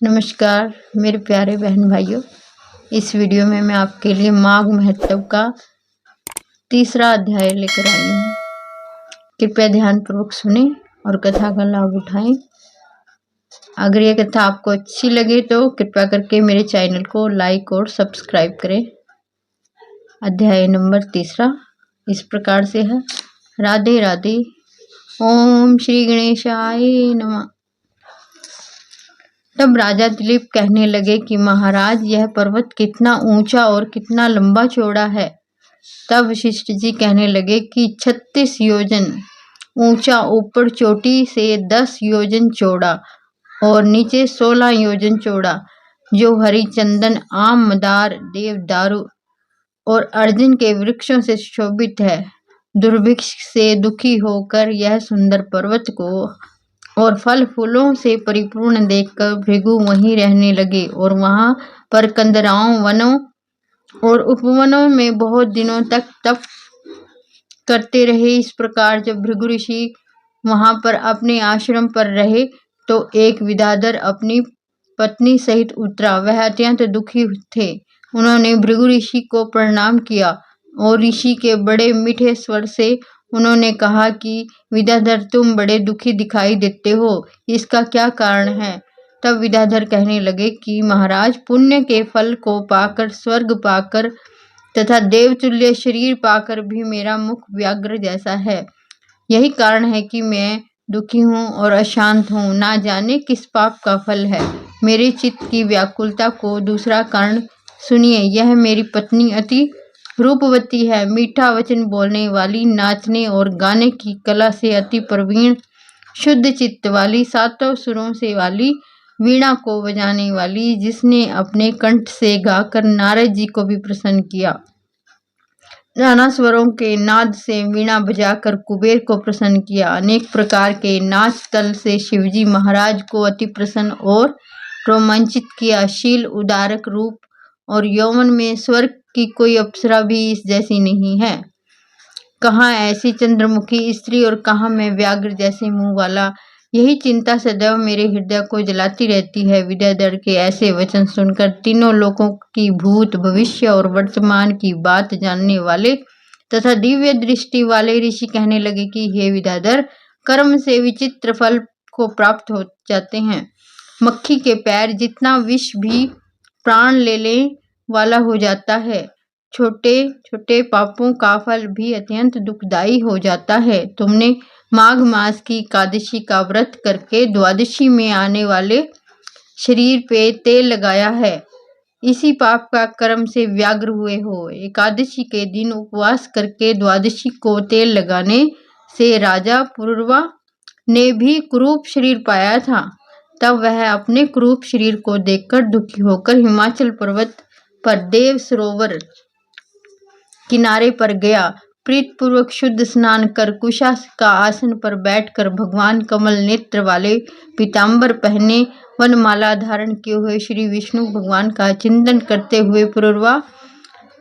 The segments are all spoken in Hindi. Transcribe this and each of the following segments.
नमस्कार मेरे प्यारे बहन भाइयों। इस वीडियो में मैं आपके लिए माघ महोत्सव का तीसरा अध्याय लेकर आई हूँ। कृपया ध्यानपूर्वक सुने और कथा का लाभ उठाएं। अगर ये कथा आपको अच्छी लगे तो कृपया करके मेरे चैनल को लाइक और सब्सक्राइब करें। अध्याय नंबर तीसरा इस प्रकार से है। राधे राधे। ओम श्री गणेशाय नमः। तब राजा दिलीप कहने लगे कि महाराज, यह पर्वत कितना ऊंचा और कितना लंबा चौड़ा है। तब वशिष्ठ जी कहने लगे कि 36 योजन ऊंचा, ऊपर चोटी से 10 योजन चौड़ा और नीचे 16 योजन चौड़ा, जो हरी चंदन, आम, मदार, देवदारू और अर्जुन के वृक्षों से शोभित है। दुर्भिक्ष से दुखी होकर यह सुंदर पर्वत को और फल फूलों से परिपूर्ण देखकर भृगु वहीं रहने लगे और वहां पर कंदराओं, वनों और उपवनों में बहुत दिनों तक तप करते रहे। इस प्रकार जब भृगु ऋषि वहां पर अपने आश्रम पर रहे तो एक विद्याधर अपनी पत्नी सहित उतरा। वह अत्यंत दुखी थे। उन्होंने भृगु ऋषि को प्रणाम किया और ऋषि के बड़े मीठे स्वर से उन्होंने कहा कि विद्याधर, तुम बड़े दुखी दिखाई देते हो, इसका क्या कारण है? तब विद्याधर कहने लगे कि महाराज, पुण्य के फल को पाकर, स्वर्ग पाकर तथा देवतुल्य शरीर पाकर भी मेरा मुख व्याघ्र जैसा है। यही कारण है कि मैं दुखी हूँ और अशांत हूँ। ना जाने किस पाप का फल है। मेरे चित्त की व्याकुलता को दूसरा कारण सुनिए। यह मेरी पत्नी अति रूपवती है, मीठा वचन बोलने वाली, नाचने और गाने की कला से अति प्रवीण, शुद्ध चित्त वाली, सातों सुरों से वाली, वीणा को बजाने वाली, जिसने अपने कंठ से गाकर नारद जी को भी प्रसन्न किया, नाना स्वरों के नाद से वीणा बजाकर कुबेर को प्रसन्न किया, अनेक प्रकार के नाच तल से शिवजी महाराज को अति प्रसन्न और रोमांचित किया, शील, उदारक रूप और यौवन में स्वर्ग की कोई अप्सरा भी इस जैसी नहीं है। कहाँ ऐसी चंद्रमुखी स्त्री और कहाँ मैं व्याघ्र जैसे मुंह वाला। यही चिंता सदैव मेरे हृदय को जलाती रहती है। विद्याधर के ऐसे वचन सुनकर तीनों लोकों की भूत, भविष्य और वर्तमान की बात जानने वाले तथा दिव्य दृष्टि वाले ऋषि कहने लगे कि हे विद्याधर, कर्म से विचित्र फल को प्राप्त हो जाते हैं। मक्खी के पैर जितना विष भी प्राण ले वाला हो जाता है। छोटे छोटे पापों का फल भी अत्यंत दुखदायी हो जाता है। तुमने माघ मास की एकादशी का व्रत करके द्वादशी में आने वाले शरीर पे तेल लगाया है। इसी पाप का कर्म से व्याग्र हुए हो। एकादशी के दिन उपवास करके द्वादशी को तेल लगाने से राजा पुरुरवा ने भी कुरूप शरीर पाया था। तब वह अपने कुरूप शरीर को देखकर दुखी होकर हिमाचल पर्वत पर देव सरोवर किनारे पर गया। प्रीतपूर्वक शुद्ध स्नान कर कुशा का आसन पर बैठकर भगवान कमल नेत्र वाले, पीतांबर पहने, वनमाला धारण किए हुए श्री विष्णु भगवान का चिंतन करते हुए पुरुरवा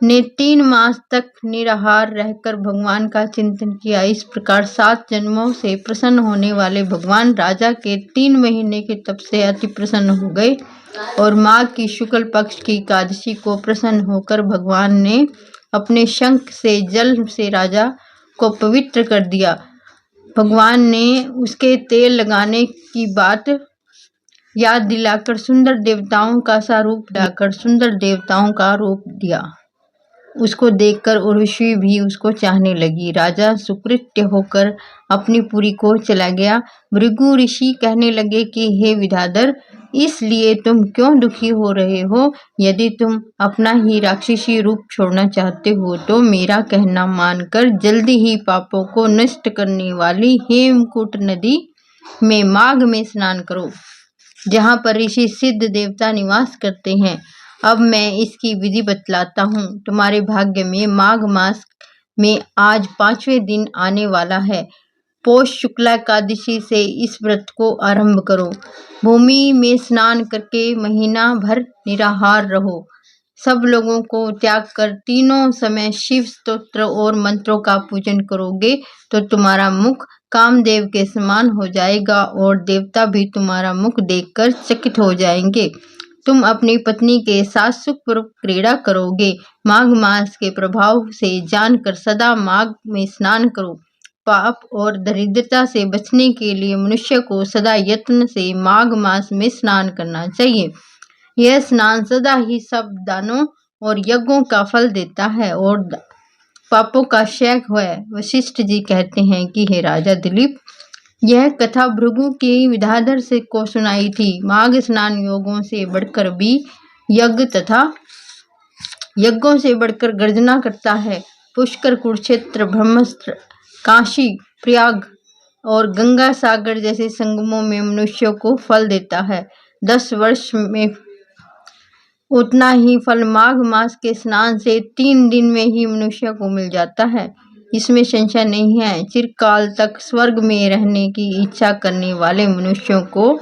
ने 3 मास तक निराहार रहकर भगवान का चिंतन किया। इस प्रकार 7 जन्मों से प्रसन्न होने वाले भगवान राजा के 3 महीने के तप से अति प्रसन्न हो गए और माघ की शुक्ल पक्ष की एकादशी को प्रसन्न होकर भगवान ने अपने शंख से जल से राजा को पवित्र कर दिया। भगवान ने उसके तेल लगाने की बात याद दिलाकर सुंदर देवताओं का सा रूप डाकर सुंदर देवताओं का रूप दिया। उसको देखकर उर्वशी भी उसको चाहने लगी। राजा सुकृत्य होकर अपनी पुरी को चला गया। भृगु ऋषि कहने लगे कि हे विद्याधर, इसलिए तुम क्यों दुखी हो रहे हो? यदि तुम अपना ही राक्षसी रूप छोड़ना चाहते हो तो मेरा कहना मानकर जल्दी ही पापों को नष्ट करने वाली हेमकूट नदी में माघ में स्नान करो, जहाँ पर ऋषि सिद्ध देवता निवास करते हैं। अब मैं इसकी विधि बतलाता हूँ। तुम्हारे भाग्य में माघ मास में आज 5वें दिन आने वाला है। पौष शुक्ला एकादशी से इस व्रत को आरंभ करो। भूमि में स्नान करके महीना भर निराहार रहो। सब लोगों को त्याग कर तीनों समय शिव स्तोत्र और मंत्रों का पूजन करोगे तो तुम्हारा मुख कामदेव के समान हो जाएगा और देवता भी तुम्हारा मुख देखकर चकित हो जाएंगे। तुम अपनी पत्नी के साथ सुखपूर्वक क्रीड़ा करोगे। माघ मास के प्रभाव से जानकर सदा माघ में स्नान करो। पाप और दरिद्रता से बचने के लिए मनुष्य को सदा यत्न से माघ मास में स्नान करना चाहिए। यह स्नान सदा ही सब दानों और यज्ञों का फल देता है और पापों का क्षय है। वशिष्ठ जी कहते हैं कि हे राजा दिलीप, यह कथा भृगु की विद्याधर से को सुनाई थी। माघ स्नान योगों से बढ़कर भी यज्ञ तथा यज्ञों से बढ़कर गर्जना करता है। पुष्कर, कुरुक्षेत्र, ब्रह्मास्त्र, काशी, प्रयाग और गंगा सागर जैसे संगमों में मनुष्यों को फल देता है। 10 वर्ष में उतना ही फल माघ मास के स्नान से 3 दिन में ही मनुष्य को मिल जाता है। इसमें संशय नहीं है। चिरकाल तक स्वर्ग में रहने की इच्छा करने वाले मनुष्यों को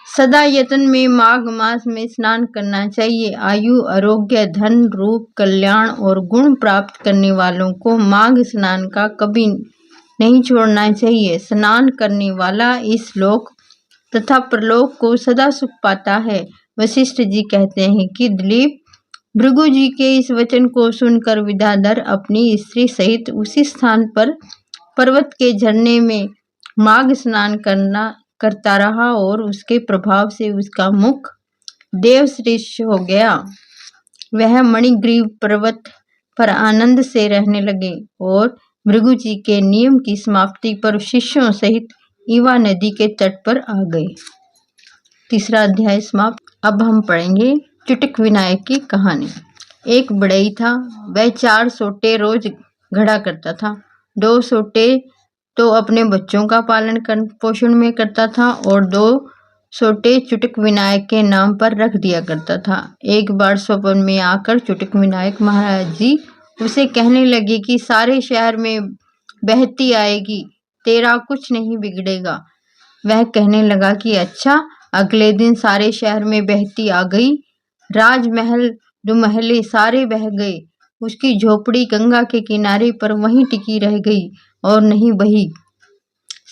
सदा यत्न में माघ मास में स्नान करना चाहिए। आयु, आरोग्य, धन, रूप, कल्याण और गुण प्राप्त करने वालों को माघ स्नान का कभी नहीं छोड़ना चाहिए। स्नान करने वाला इस लोक तथा परलोक को सदा सुख पाता है। वशिष्ठ जी कहते हैं कि दिलीप, भृगु जी के इस वचन को सुनकर विद्याधर अपनी स्त्री सहित उसी स्थान पर पर्वत के झरने में माघ स्नान करता रहा और उसके प्रभाव से उसका मुख देवश्रेष्ठ हो गया। वह मणिग्रीव पर्वत पर आनंद से रहने लगे और भृगु जी के नियम की समाप्ति पर शिष्यों सहित ईवा नदी के तट पर आ गए। तीसरा अध्याय समाप्त। अब हम पढ़ेंगे चुटिक विनायक की कहानी। एक बढ़ई था, वह 4 सोटे रोज घड़ा करता था। 2 सोटे तो अपने बच्चों का पालन पोषण में करता था और 2 सोटे चुटिक विनायक के नाम पर रख दिया करता था। एक बार स्वप्न में आकर चुटिक विनायक महाराज जी उसे कहने लगे कि सारे शहर में बहती आएगी, तेरा कुछ नहीं बिगड़ेगा। वह कहने लगा कि अच्छा। अगले दिन सारे शहर में बहती आ गई। राजमहल, दुमहले सारे बह गए। उसकी झोपड़ी गंगा के किनारे पर वहीं टिकी रह गई और नहीं बही।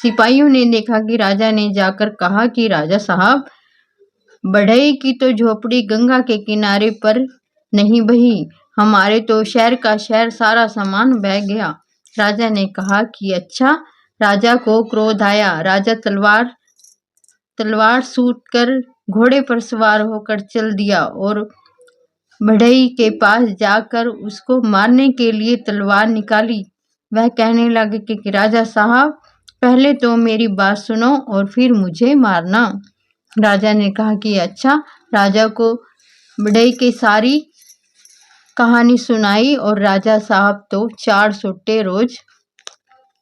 सिपाहियों ने देखा कि राजा ने जाकर कहा कि राजा साहब, बढ़ई की तो झोपड़ी गंगा के किनारे पर नहीं बही, हमारे तो शहर का शहर सारा सामान बह गया। राजा ने कहा कि अच्छा। राजा को क्रोध आया। राजा तलवार सूत कर घोड़े पर सवार होकर चल दिया और बढ़ई के पास जाकर उसको मारने के लिए तलवार निकाली। वह कहने लगे कि राजा साहब, पहले तो मेरी बात सुनो और फिर मुझे मारना। राजा ने कहा कि अच्छा। राजा को बढ़ई की सारी कहानी सुनाई और राजा साहब, तो 4 सोटे रोज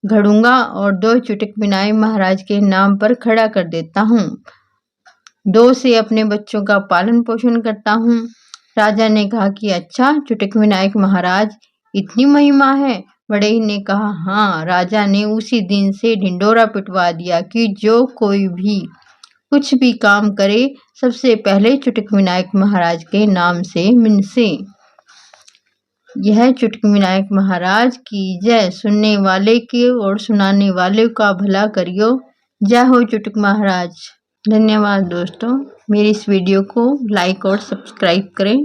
घड़ूंगा और 2 चुटिक विनायक महाराज के नाम पर खड़ा कर देता हूँ। 2 से अपने बच्चों का पालन पोषण करता हूँ। राजा ने कहा कि अच्छा। चुटिक विनायक महाराज, इतनी महिमा है? बढ़ई ने कहा हाँ। राजा ने उसी दिन से ढिंडोरा पिटवा दिया कि जो कोई भी कुछ भी काम करे सबसे पहले चुटिक विनायक महाराज के नाम से मिनसे। यह चुटिक विनायक महाराज की जय। सुनने वाले के और सुनाने वाले का भला करियो। जय हो चुटिक महाराज। धन्यवाद दोस्तों। मेरी इस वीडियो को लाइक और सब्सक्राइब करें।